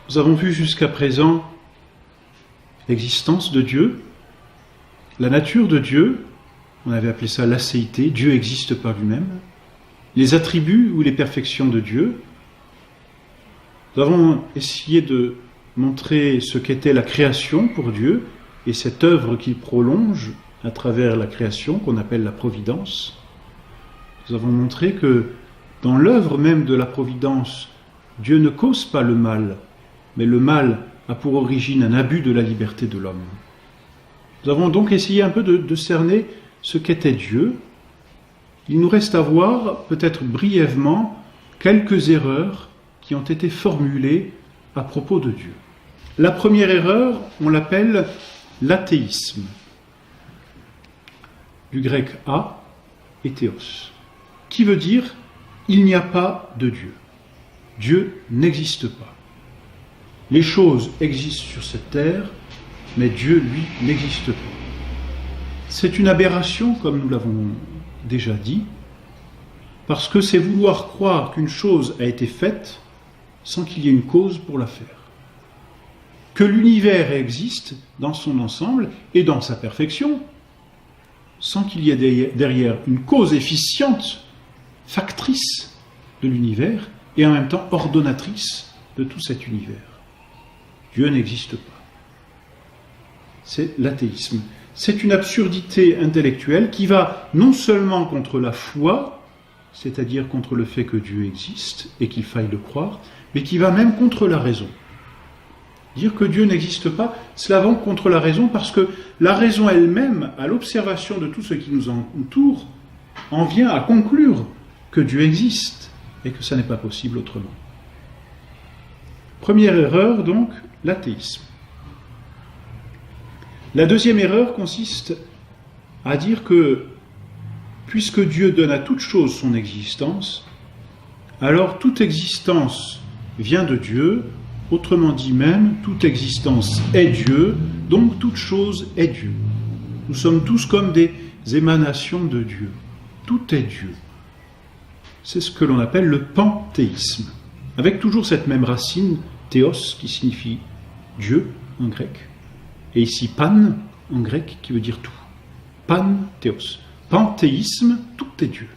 Nous avons vu jusqu'à présent l'existence de Dieu, la nature de Dieu, on avait appelé ça l'acéité, Dieu existe par lui-même, les attributs ou les perfections de Dieu. Nous avons essayé de montrer ce qu'était la création pour Dieu et cette œuvre qu'il prolonge à travers la création qu'on appelle la providence. Nous avons montré que dans l'œuvre même de la providence, Dieu ne cause pas le mal, mais le mal a pour origine un abus de la liberté de l'homme. Nous avons donc essayé un peu de cerner ce qu'était Dieu. Il nous reste à voir, peut-être brièvement, quelques erreurs qui ont été formulées à propos de Dieu. La première erreur, on l'appelle l'athéisme. Du grec a et théos, qui veut dire « il n'y a pas de Dieu ». Dieu n'existe pas. Les choses existent sur cette terre, mais Dieu, lui, n'existe pas. C'est une aberration, comme nous l'avons déjà dit, parce que c'est vouloir croire qu'une chose a été faite sans qu'il y ait une cause pour la faire. Que l'univers existe dans son ensemble et dans sa perfection, sans qu'il y ait derrière une cause efficiente, factrice de l'univers, et en même temps ordonnatrice de tout cet univers. Dieu n'existe pas. C'est l'athéisme. C'est une absurdité intellectuelle qui va non seulement contre la foi, c'est-à-dire contre le fait que Dieu existe et qu'il faille le croire, mais qui va même contre la raison. Dire que Dieu n'existe pas, cela va contre la raison parce que la raison elle-même, à l'observation de tout ce qui nous entoure, en vient à conclure que Dieu existe et que ça n'est pas possible autrement. Première erreur donc, l'athéisme. La deuxième erreur consiste à dire que puisque Dieu donne à toute chose son existence, alors toute existence vient de Dieu, autrement dit même, toute existence est Dieu, donc toute chose est Dieu. Nous sommes tous comme des émanations de Dieu. Tout est Dieu. C'est ce que l'on appelle le panthéisme, avec toujours cette même racine, théos, qui signifie Dieu en grec, et ici pan en grec, qui veut dire tout. Pan-théos. Panthéisme, tout est Dieu.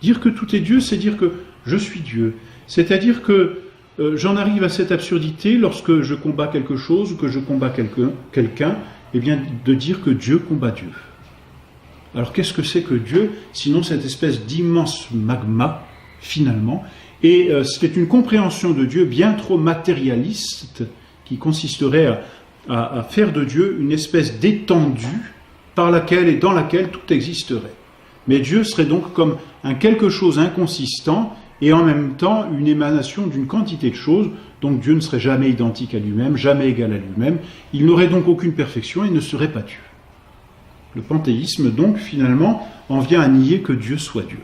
Dire que tout est Dieu, c'est dire que je suis Dieu. C'est-à-dire que j'en arrive à cette absurdité lorsque je combats quelque chose ou que je combats quelqu'un, eh bien de dire que Dieu combat Dieu. Alors qu'est-ce que c'est que Dieu, sinon cette espèce d'immense magma, finalement, et c'est une compréhension de Dieu bien trop matérialiste qui consisterait à faire de Dieu une espèce d'étendue par laquelle et dans laquelle tout existerait. Mais Dieu serait donc comme un quelque chose inconsistant et en même temps une émanation d'une quantité de choses, donc Dieu ne serait jamais identique à lui-même, jamais égal à lui-même, il n'aurait donc aucune perfection et ne serait pas Dieu. Le panthéisme, donc, finalement, en vient à nier que Dieu soit Dieu.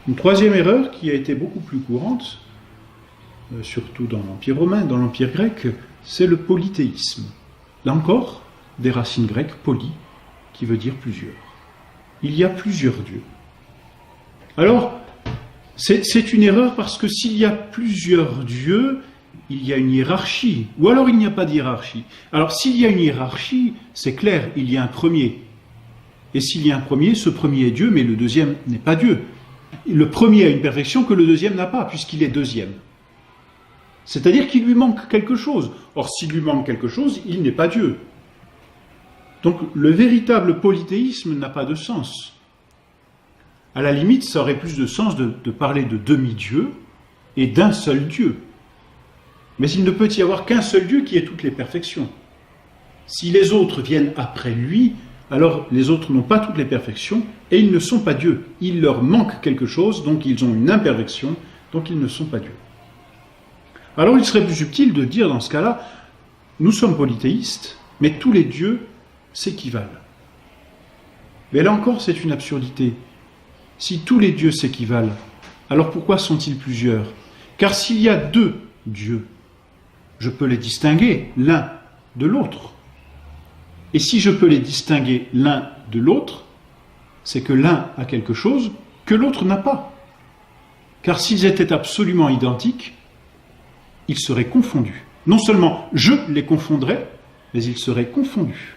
Une troisième erreur qui a été beaucoup plus courante, surtout dans l'Empire romain, dans l'Empire grec, c'est le polythéisme. Là encore, des racines grecques, poly, qui veut dire plusieurs. Il y a plusieurs dieux. Alors, c'est une erreur parce que s'il y a plusieurs dieux, il y a une hiérarchie, ou alors il n'y a pas de hiérarchie. Alors s'il y a une hiérarchie, c'est clair, il y a un premier. Et s'il y a un premier, ce premier est Dieu, mais le deuxième n'est pas Dieu. Le premier a une perfection que le deuxième n'a pas, puisqu'il est deuxième. C'est-à-dire qu'il lui manque quelque chose. Or, s'il lui manque quelque chose, il n'est pas Dieu. Donc le véritable polythéisme n'a pas de sens. À la limite, ça aurait plus de sens de parler de demi-dieu et d'un seul Dieu. Mais il ne peut y avoir qu'un seul Dieu qui ait toutes les perfections. Si les autres viennent après lui, alors les autres n'ont pas toutes les perfections et ils ne sont pas Dieu. Il leur manque quelque chose, donc ils ont une imperfection, donc ils ne sont pas Dieu. Alors il serait plus subtil de dire dans ce cas-là, nous sommes polythéistes, mais tous les dieux s'équivalent. Mais là encore, c'est une absurdité. Si tous les dieux s'équivalent, alors pourquoi sont-ils plusieurs? Car s'il y a deux dieux, je peux les distinguer l'un de l'autre. Et si je peux les distinguer l'un de l'autre, c'est que l'un a quelque chose que l'autre n'a pas. Car s'ils étaient absolument identiques, ils seraient confondus. Non seulement je les confondrais, mais ils seraient confondus.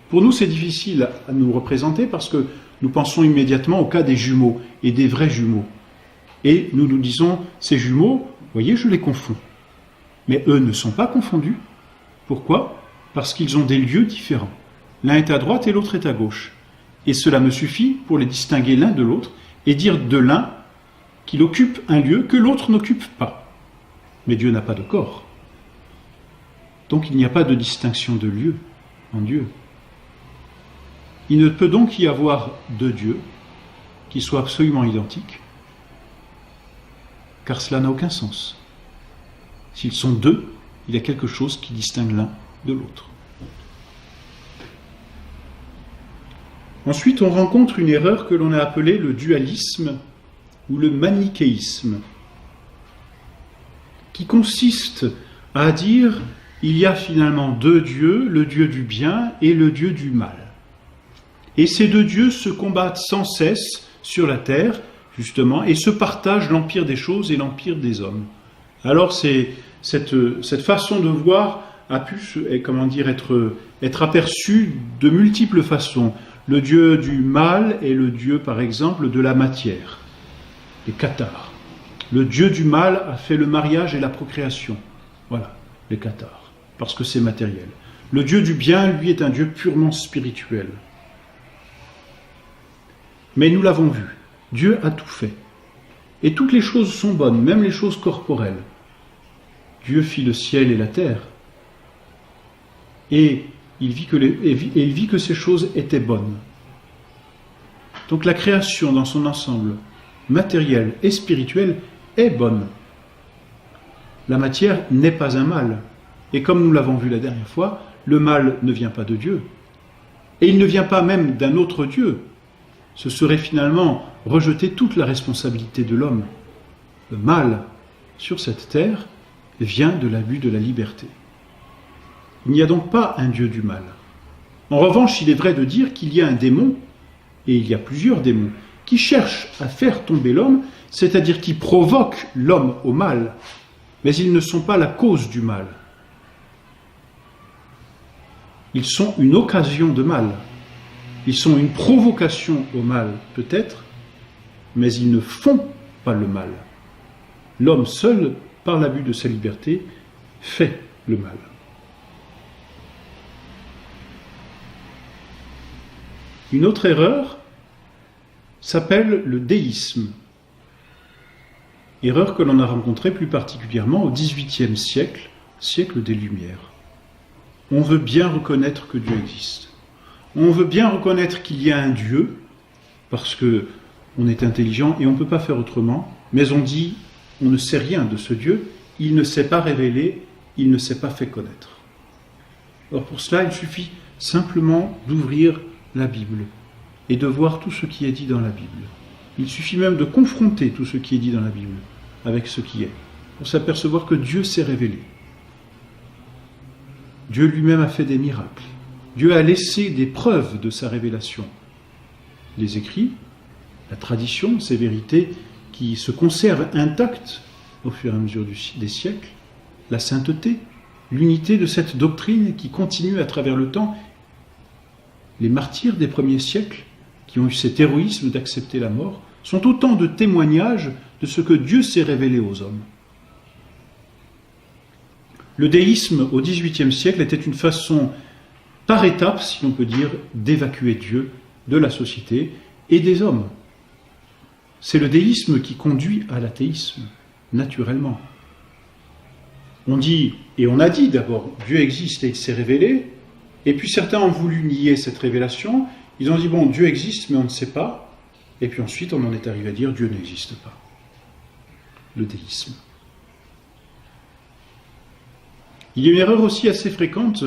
Pour nous, c'est difficile à nous représenter parce que nous pensons immédiatement au cas des jumeaux et des vrais jumeaux. Et nous nous disons, ces jumeaux, vous voyez, je les confonds. Mais eux ne sont pas confondus. Pourquoi ? Parce qu'ils ont des lieux différents. L'un est à droite et l'autre est à gauche. Et cela me suffit pour les distinguer l'un de l'autre et dire de l'un qu'il occupe un lieu que l'autre n'occupe pas. Mais Dieu n'a pas de corps. Donc il n'y a pas de distinction de lieu en Dieu. Il ne peut donc y avoir deux dieux qui soient absolument identiques, car cela n'a aucun sens. S'ils sont deux, il y a quelque chose qui distingue l'un de l'autre. Ensuite, on rencontre une erreur que l'on a appelée le dualisme ou le manichéisme, qui consiste à dire il y a finalement deux dieux, le dieu du bien et le dieu du mal. Et ces deux dieux se combattent sans cesse sur la terre, justement, et se partagent l'empire des choses et l'empire des hommes. Alors cette façon de voir a pu être aperçue de multiples façons. Le dieu du mal est le dieu, par exemple, de la matière, les cathares. Le dieu du mal a fait le mariage et la procréation. Voilà, les cathares, parce que c'est matériel. Le dieu du bien, lui, est un dieu purement spirituel. Mais nous l'avons vu, Dieu a tout fait. Et toutes les choses sont bonnes, même les choses corporelles. Dieu fit le ciel et la terre. Et il vit que ces choses étaient bonnes. Donc la création dans son ensemble, matériel et spirituel, est bonne. La matière n'est pas un mal. Et comme nous l'avons vu la dernière fois, le mal ne vient pas de Dieu. Et il ne vient pas même d'un autre Dieu. Ce serait finalement rejeter toute la responsabilité de l'homme. Le mal sur cette terre vient de l'abus de la liberté. Il n'y a donc pas un Dieu du mal. En revanche, il est vrai de dire qu'il y a un démon, et il y a plusieurs démons, qui cherchent à faire tomber l'homme, c'est-à-dire qui provoquent l'homme au mal, mais ils ne sont pas la cause du mal. Ils sont une occasion de mal. Ils sont une provocation au mal, peut-être, mais ils ne font pas le mal. L'homme seul, par l'abus de sa liberté, fait le mal. Une autre erreur s'appelle le déisme. Erreur que l'on a rencontrée plus particulièrement au XVIIIe siècle, siècle des Lumières. On veut bien reconnaître que Dieu existe. On veut bien reconnaître qu'il y a un Dieu, parce qu'on est intelligent et on ne peut pas faire autrement, mais on dit, on ne sait rien de ce Dieu, il ne s'est pas révélé, il ne s'est pas fait connaître. Or pour cela, il suffit simplement d'ouvrir la Bible et de voir tout ce qui est dit dans la Bible. Il suffit même de confronter tout ce qui est dit dans la Bible avec ce qui est, pour s'apercevoir que Dieu s'est révélé. Dieu lui-même a fait des miracles. Dieu a laissé des preuves de sa révélation. Les écrits, la tradition, ces vérités qui se conservent intactes au fur et à mesure des siècles, la sainteté, l'unité de cette doctrine qui continue à travers le temps, les martyrs des premiers siècles qui ont eu cet héroïsme d'accepter la mort, sont autant de témoignages de ce que Dieu s'est révélé aux hommes. Le déisme au XVIIIe siècle était une façon, par étapes, si l'on peut dire, d'évacuer Dieu de la société et des hommes. C'est le déisme qui conduit à l'athéisme, naturellement. On dit, et on a dit d'abord, Dieu existe et il s'est révélé, et puis certains ont voulu nier cette révélation, ils ont dit, bon, Dieu existe mais on ne sait pas, et puis ensuite on en est arrivé à dire, Dieu n'existe pas. Le déisme. Il y a une erreur aussi assez fréquente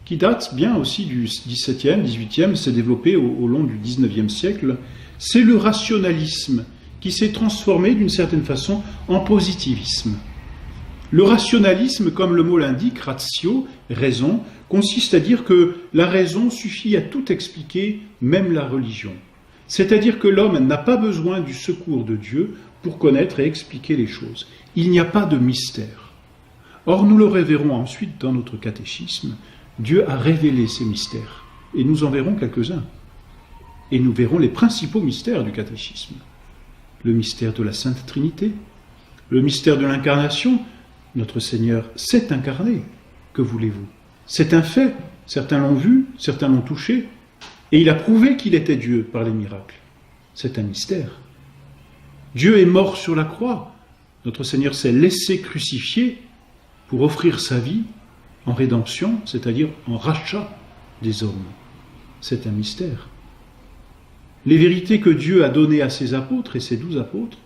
qui date bien aussi du XVIIe, XVIIIe, s'est développée au long du XIXe siècle, c'est le rationalisme qui s'est transformé d'une certaine façon en positivisme. Le rationalisme, comme le mot l'indique, ratio, raison, consiste à dire que la raison suffit à tout expliquer, même la religion. C'est-à-dire que l'homme n'a pas besoin du secours de Dieu pour connaître et expliquer les choses. Il n'y a pas de mystère. Or, nous le reverrons ensuite dans notre catéchisme, Dieu a révélé ces mystères, et nous en verrons quelques-uns. Et nous verrons les principaux mystères du catéchisme. Le mystère de la Sainte Trinité, le mystère de l'incarnation. Notre Seigneur s'est incarné. Que voulez-vous? C'est un fait. Certains l'ont vu, certains l'ont touché, et il a prouvé qu'il était Dieu par les miracles. C'est un mystère. Dieu est mort sur la croix. Notre Seigneur s'est laissé crucifier pour offrir sa vie en rédemption, c'est-à-dire en rachat des hommes. C'est un mystère. Les vérités que Dieu a données à ses apôtres et ses 12 apôtres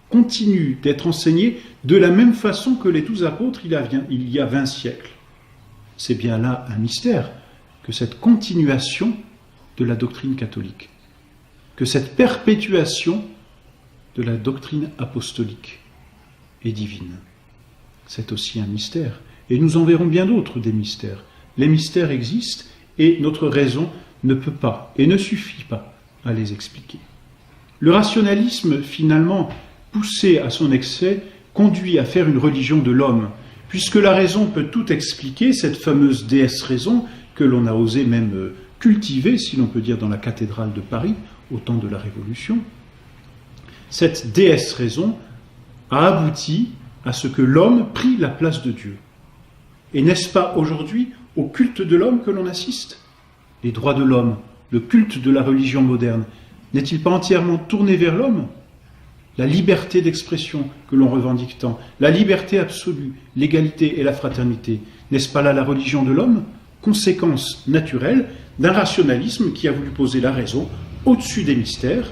continuent d'être enseignées de la même façon que les 12 apôtres il y a 20 siècles. C'est bien là un mystère que cette continuation de la doctrine catholique, que cette perpétuation de la doctrine apostolique et divine. C'est aussi un mystère. Et nous en verrons bien d'autres des mystères. Les mystères existent et notre raison ne peut pas et ne suffit pas à les expliquer. Le rationalisme, finalement, poussé à son excès, conduit à faire une religion de l'homme, puisque la raison peut tout expliquer, cette fameuse déesse raison que l'on a osé même cultiver, si l'on peut dire, dans la cathédrale de Paris, au temps de la Révolution. Cette déesse raison a abouti à ce que l'homme prit la place de Dieu. Et n'est-ce pas aujourd'hui au culte de l'homme que l'on assiste? Les droits de l'homme, le culte de la religion moderne, n'est-il pas entièrement tourné vers l'homme? La liberté d'expression que l'on revendique tant, la liberté absolue, l'égalité et la fraternité, n'est-ce pas là la religion de l'homme? Conséquence naturelle d'un rationalisme qui a voulu poser la raison au-dessus des mystères,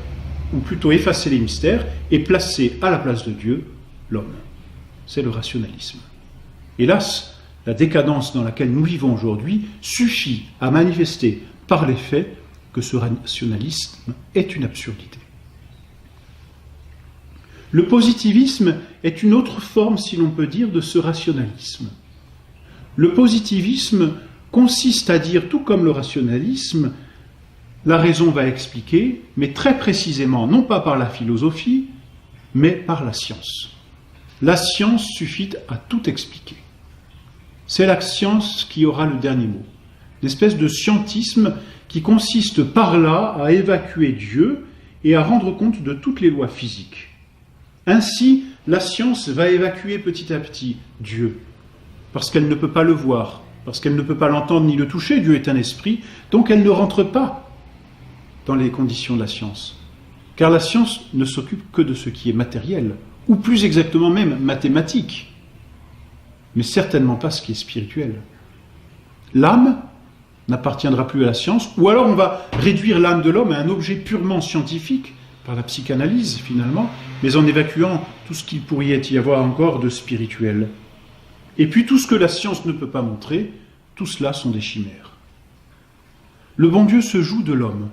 ou plutôt effacer les mystères et placer à la place de Dieu l'homme. C'est le rationalisme. Hélas, la décadence dans laquelle nous vivons aujourd'hui suffit à manifester par les faits que ce rationalisme est une absurdité. Le positivisme est une autre forme, si l'on peut dire, de ce rationalisme. Le positivisme consiste à dire, tout comme le rationalisme, la raison va expliquer, mais très précisément, non pas par la philosophie, mais par la science. La science suffit à tout expliquer. C'est la science qui aura le dernier mot. Une espèce de scientisme qui consiste par là à évacuer Dieu et à rendre compte de toutes les lois physiques. Ainsi, la science va évacuer petit à petit Dieu, parce qu'elle ne peut pas le voir, parce qu'elle ne peut pas l'entendre ni le toucher. Dieu est un esprit, donc elle ne rentre pas dans les conditions de la science. Car la science ne s'occupe que de ce qui est matériel, ou plus exactement même mathématique, mais certainement pas ce qui est spirituel. L'âme n'appartiendra plus à la science, ou alors on va réduire l'âme de l'homme à un objet purement scientifique, par la psychanalyse finalement, mais en évacuant tout ce qu'il pourrait y avoir encore de spirituel. Et puis tout ce que la science ne peut pas montrer, tout cela sont des chimères. Le bon Dieu se joue de l'homme,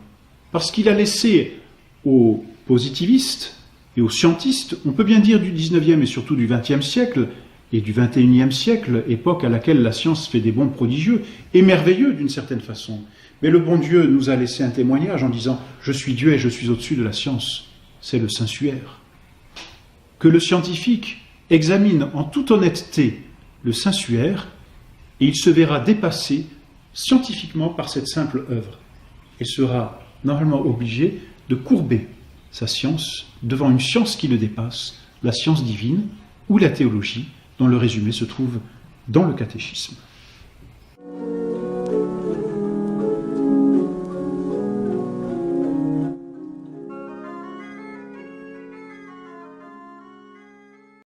parce qu'il a laissé aux positivistes et aux scientistes, on peut bien dire du 19e et surtout du 20e siècle, et du 21e siècle, époque à laquelle la science fait des bonds prodigieux et merveilleux d'une certaine façon. Mais le bon Dieu nous a laissé un témoignage en disant « Je suis Dieu et je suis au-dessus de la science ». C'est le Saint-Suaire. Que le scientifique examine en toute honnêteté le Saint-Suaire et il se verra dépassé scientifiquement par cette simple œuvre et sera normalement obligé de courber sa science devant une science qui le dépasse, la science divine ou la théologie, dont le résumé se trouve dans le catéchisme.